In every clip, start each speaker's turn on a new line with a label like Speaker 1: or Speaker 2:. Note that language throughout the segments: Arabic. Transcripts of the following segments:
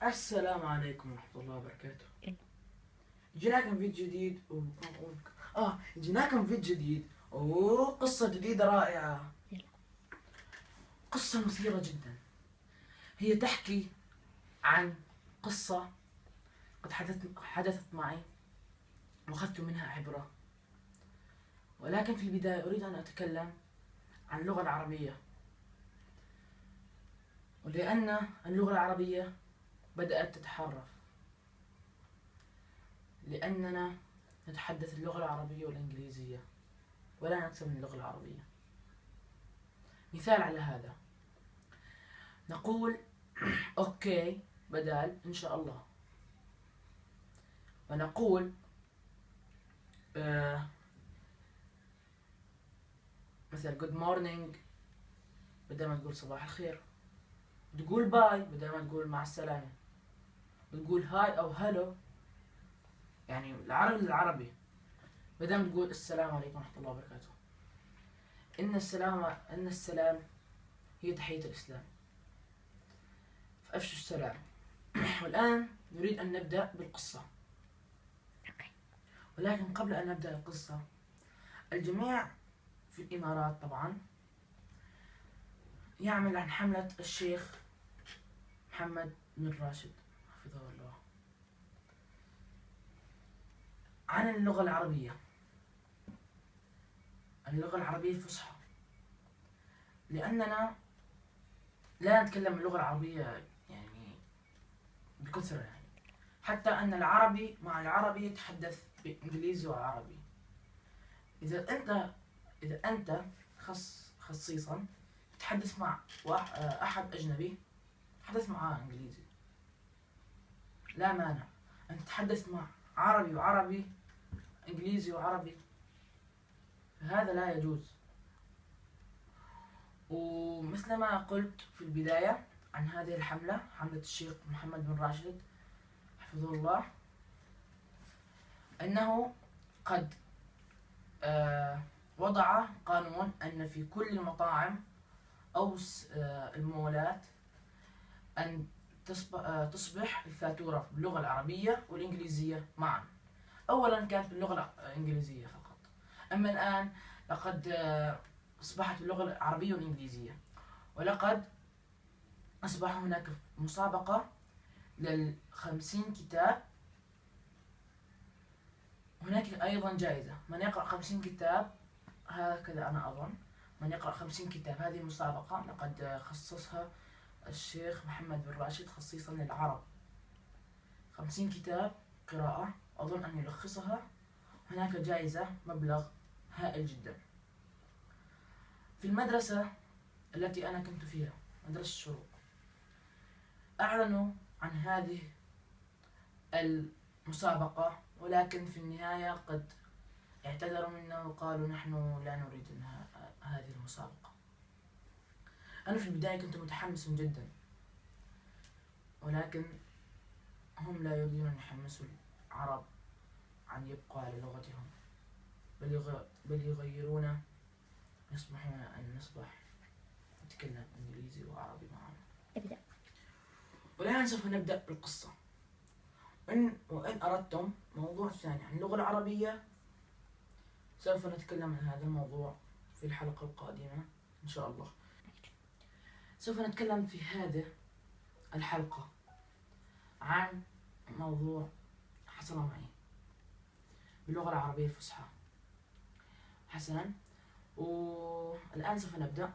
Speaker 1: السلام عليكم ورحمة الله وبركاته. جيناكم فيديو جديد جيناكم فيديو جديد وقصة جديدة رائعة. قصة مثيرة جدا. هي تحكي عن قصة قد حدثت معي وأخذت منها عبرة، ولكن في البداية أريد أن أتكلم عن اللغة العربية، ولأن اللغة العربية بدأت تتحرف، لأننا نتحدث اللغة العربية والإنجليزية ولا نكتب من اللغة العربية. مثال على هذا، نقول أوكي بدال إن شاء الله، ونقول مثلا good morning بدل ما تقول صباح الخير، تقول باي بدل ما تقول مع السلامة، تقول هاي أو هلو، يعني العربي للعربي، بدل ما تقول السلام عليكم ورحمة الله وبركاته. إن السلام هي تحية الإسلام، فأفشوا السلام. والآن نريد أن نبدأ بالقصة، ولكن قبل أن نبدأ القصة الجميع في الإمارات طبعا يعمل عن حملة الشيخ محمد بن راشد حفظه الله عن اللغة العربية، اللغة العربية الفصحى، لأننا لا نتكلم اللغة العربية يعني بكثرة، يعني حتى أن العربي مع العربي يتحدث بإنجليزي وعربي. إذا أنت خصيصا تتحدث مع أحد أجنبي، تحدث معاه إنجليزي، لا مانع أن تتحدث مع عربي وعربي، إنجليزي وعربي، هذا لا يجوز. ومثل ما قلت في البداية عن هذه الحملة، حملة الشيخ محمد بن راشد حفظه الله، أنه قد وضع قانون أن في كل المطاعم أو المولات أن تصبح الفاتورة باللغة العربية والإنجليزية معا. أولا كانت باللغة الإنجليزية فقط، أما الآن لقد أصبحت اللغة العربية والإنجليزية، ولقد أصبح هناك مسابقة لل50 كتاب. هناك أيضا جائزة، من يقرأ 50 كتاب، هكذا أنا أظن، من يقرأ 50 كتاب. هذه مسابقة لقد خصصها الشيخ محمد بن راشد خصيصا للعرب، 50 كتاب قراءة أظن أن يلخصها. هناك جائزة مبلغ هائل جدا. في المدرسة التي أنا كنت فيها، مدرسة الشروق، أعلنوا عن هذه المسابقة، ولكن في النهاية قد اعتذروا منا وقالوا نحن لا نريد هذه المسابقة. أنا في البداية كنت متحمس جدا، ولكن هم لا يريدون أن يحمسوا العرب عن يبقوا على لغتهم، بل يغيرون، يصبحون أن نصبح نتكلم إنجليزي وعربي معا. ابدأ. والآن سوف نبدأ بالقصة. وإن أردتم موضوع ثاني عن اللغة العربية سوف نتكلم عن هذا الموضوع في الحلقة القادمة إن شاء الله. سوف نتكلم في هذه الحلقة عن موضوع حصل معي باللغة العربية الفصحى. حسنا، والآن سوف نبدأ.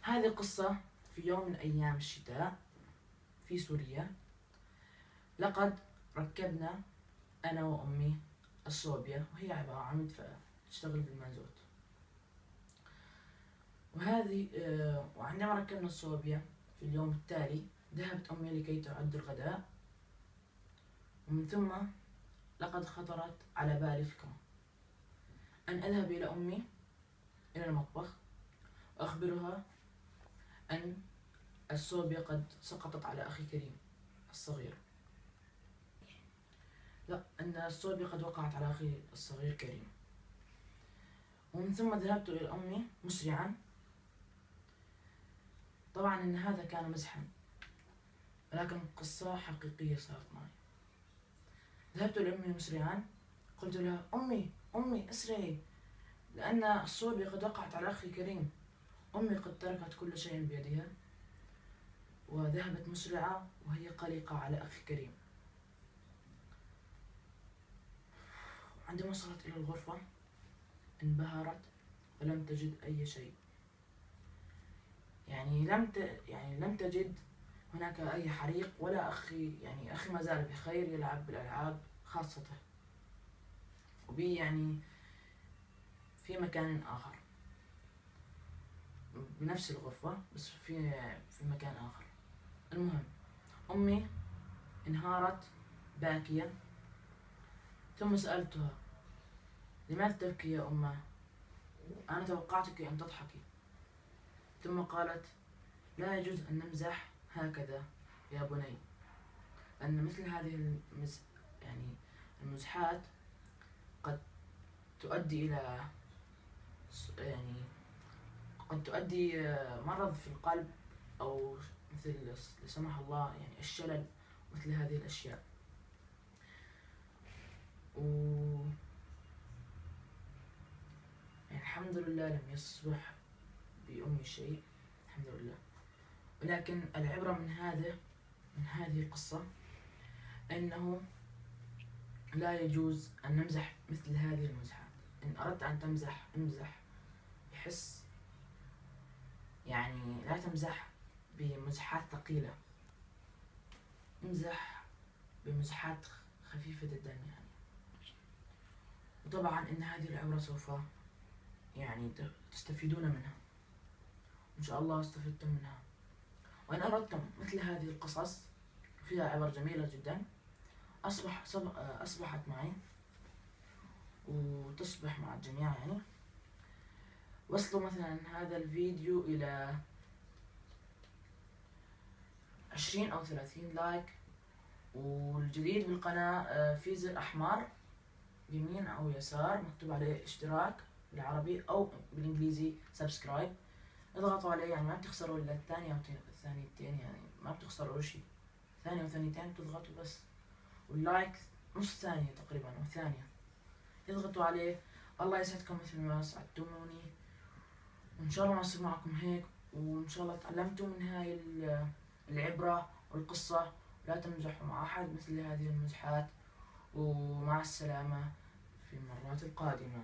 Speaker 1: هذه القصة في يوم من أيام الشتاء في سوريا. لقد ركبنا أنا وأمي الصوبيا، وهي عبارة عن مدفأة تشتغل بالمازوت. وعندما ركبنا الصوبيا في اليوم التالي ذهبت أمي لكي تعد الغداء، ومن ثم لقد خطرت على بالي فكرة أن أذهب إلى أمي إلى المطبخ وأخبرها أن الصوبيا قد سقطت على أخي كريم الصغير، لا، أن الصوبيا قد وقعت على أخي الصغير كريم. ومن ثم ذهبت إلى أمي مسرعا. طبعا إن هذا كان مزحا، ولكن قصة حقيقية صارت معي. ذهبت لأمي مسرعا، قلت لها: أمي أمي اسرعي، لأن الصوبي قد وقعت على أخي كريم. أمي قد تركت كل شيء بيدها وذهبت مسرعة وهي قلقة على أخي كريم. عندما وصلت إلى الغرفة انبهرت ولم تجد أي شيء. يعني لم تجد هناك أي حريق ولا أخي. يعني أخي ما زال بخير، يلعب بالألعاب خاصته وبي يعني في مكان آخر، بنفس الغرفة بس في مكان آخر. المهم أمي انهارت باكية، ثم سألتها: لماذا تبكي يا أمه؟ أنا توقعتك أن تضحكي. ثم قالت: لا يجوز أن نمزح هكذا يا بني، أن مثل هذه يعني المزحات قد تؤدي إلى يعني قد تؤدي مرض في القلب، أو مثل لا سمح الله يعني الشلل، مثل هذه الأشياء. يعني الحمد لله لم يصبح بأمي شيء، الحمد لله. ولكن العبرة من هذه القصة أنه لا يجوز أن نمزح مثل هذه المزحات. إن أردت أن تمزح امزح بحس، يعني لا تمزح بمزحات ثقيلة، امزح بمزحات خفيفة الدم يعني. وطبعا إن هذه العبرة سوف يعني تستفيدون منها، إن شاء الله استفدتم منها. وإن أردتم مثل هذه القصص فيها عبر جميلة جدا أصبحت معي وتصبح مع الجميع يعني. وصلوا مثلا هذا الفيديو إلى 20 أو 30 لايك، والجديد بالقناة في زر أحمر يمين أو يسار مكتوب عليه اشتراك بالعربي أو بالإنجليزي سبسكرايب. اضغطوا عليه، يعني ما بتخسروا إلا الثانية والثانيتين، يعني ما بتخسروا شيء، ثانية وثانيتين تضغطوا بس، واللايك نص ثانية تقريبا أو ثانية، اضغطوا عليه. الله يسعدكم مثل ما سعدتموني، وإن شاء الله ما أصير معكم هيك، وإن شاء الله تعلمتوا من هاي العبرة والقصة. لا تمزحوا مع أحد مثل هذه المزحات، ومع السلامة في المرات القادمة.